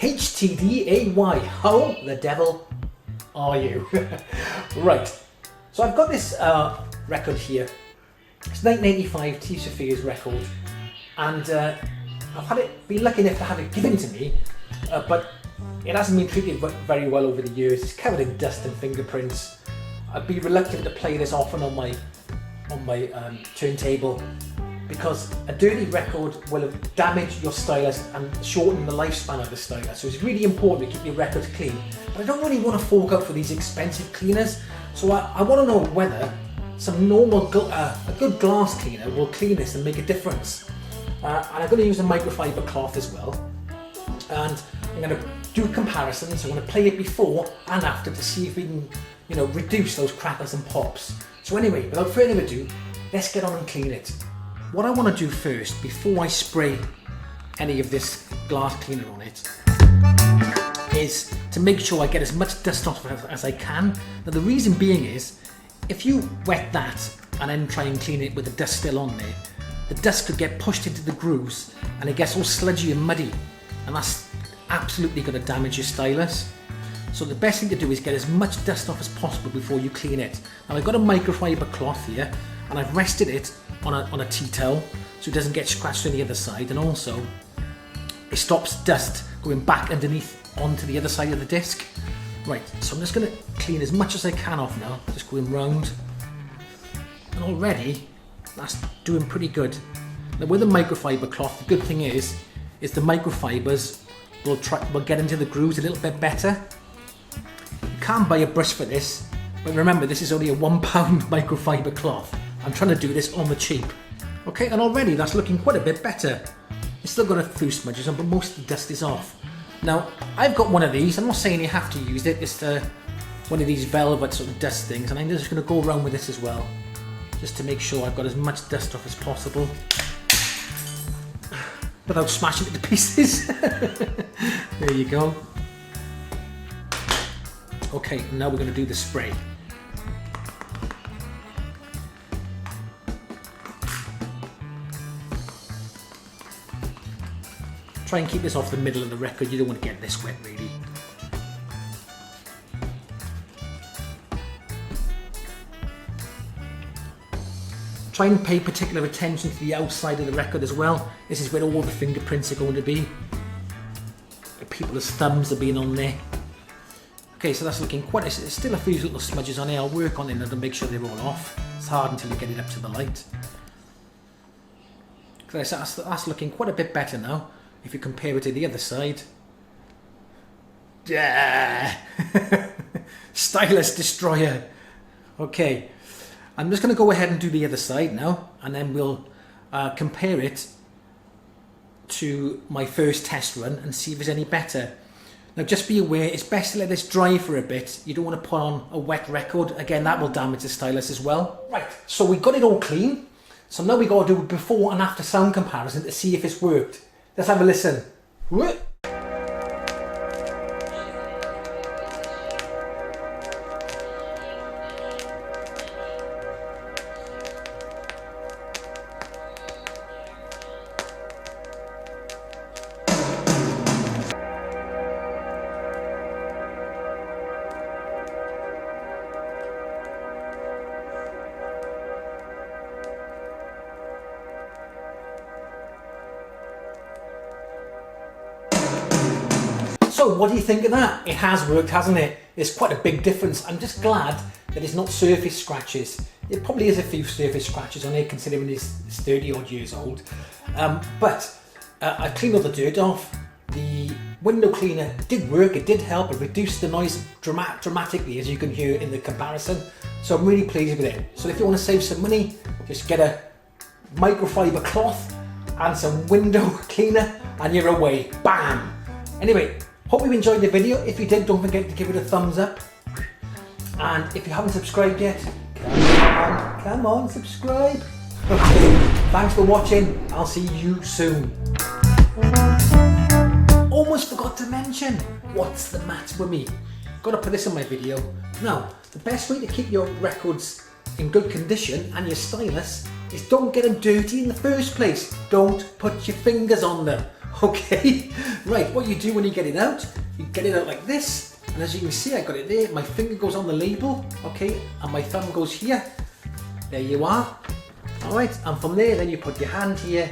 HTDAY, how the devil are you? Right, so I've got this record here. It's 1985 T. Sophia's record, and I've been lucky enough to have it given to me, but it hasn't been treated very well over the years. It's covered in dust and fingerprints. I'd be reluctant to play this often on my turntable, because a dirty record will have damaged your stylus and shortened the lifespan of the stylus. So it's really important to keep your records clean. But I don't really want to fork out for these expensive cleaners, so I want to know whether some normal, a good glass cleaner will clean this and make a difference. And I'm going to use a microfiber cloth as well, and I'm going to do comparisons. I'm going to play it before and after to see if we can, reduce those crackles and pops. So anyway, without further ado, let's get on and clean it. What I want to do first, before I spray any of this glass cleaner on it, is to make sure I get as much dust off as I can. Now the reason being is, if you wet that and then try and clean it with the dust still on there, the dust could get pushed into the grooves and it gets all sludgy and muddy, and that's absolutely going to damage your stylus. So the best thing to do is get as much dust off as possible before you clean it. Now I've got a microfiber cloth here, and I've rested it on a tea towel so it doesn't get scratched on the other side, and also it stops dust going back underneath onto the other side of the disc. Right, so I'm just going to clean as much as I can off now, just going round, and already that's doing pretty good. Now with a microfiber cloth, the good thing is the microfibers will get into the grooves a little bit better. You can buy a brush for this, but remember this is only a £1 microfiber cloth. I'm trying to do this on the cheap. Okay, and already that's looking quite a bit better. It's still got a few smudges on, but most of the dust is off. Now, I've got one of these. I'm not saying you have to use it. It's one of these velvet sort of dust things, and I'm just going to go around with this as well, just to make sure I've got as much dust off as possible without smashing it to pieces. There you go. Okay, now we're going to do the spray. Try and keep this off the middle of the record. You don't want to get this wet really. Try and pay particular attention to the outside of the record as well. This is where all the fingerprints are going to be. People's thumbs have been on there. Okay, so that's looking quite, there's still a few little smudges on here. I'll work on it to make sure they're all off. It's hard until you get it up to the light. Okay, so that's looking quite a bit better now, if you compare it to the other side. Yeah. Stylus destroyer. Okay, I'm just going to go ahead and do the other side now, and then we'll compare it to my first test run and see if it's any better. Now just be aware, it's best to let this dry for a bit. You don't want to put on a wet record. Again, that will damage the stylus as well. Right, so we got it all clean. So now we got to do a before and after sound comparison to see if it's worked. Let's have a listen. So what do you think of that? It has worked, hasn't it? It's quite a big difference. I'm just glad that it's not surface scratches. It probably is a few surface scratches on it, considering it's 30 odd years old. But I cleaned all the dirt off. The window cleaner did work, it did help. It reduced the noise dramatically, as you can hear in the comparison. So I'm really pleased with it. So if you want to save some money, just get a microfiber cloth and some window cleaner and you're away. Bam! Anyway, hope you enjoyed the video. If you did, don't forget to give it a thumbs up. And if you haven't subscribed yet, come on, subscribe. Okay, thanks for watching. I'll see you soon. Almost forgot to mention, what's the matter with me? Gotta put this in my video. Now, the best way to keep your records in good condition and your stylus is don't get them dirty in the first place. Don't put your fingers on them. Okay, right, what you do when you get it out, you get it out like this, and as you can see, I got it there, my finger goes on the label, okay, and my thumb goes here. There you are. Alright, and from there then you put your hand here,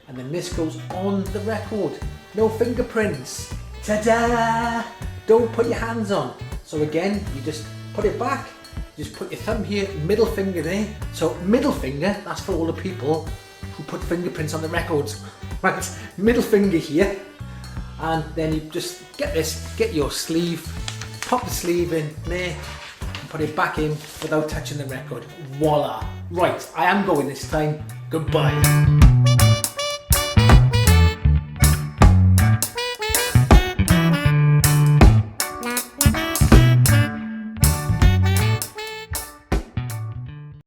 and then this goes on the record. No fingerprints. Ta-da! Don't put your hands on. So again, you just put it back, just put your thumb here, middle finger there. So middle finger, that's for all the people who put fingerprints on the records. Right, middle finger here, and then you just get your sleeve, pop the sleeve in there, and put it back in without touching the record. Voila! Right, I am going this time. Goodbye.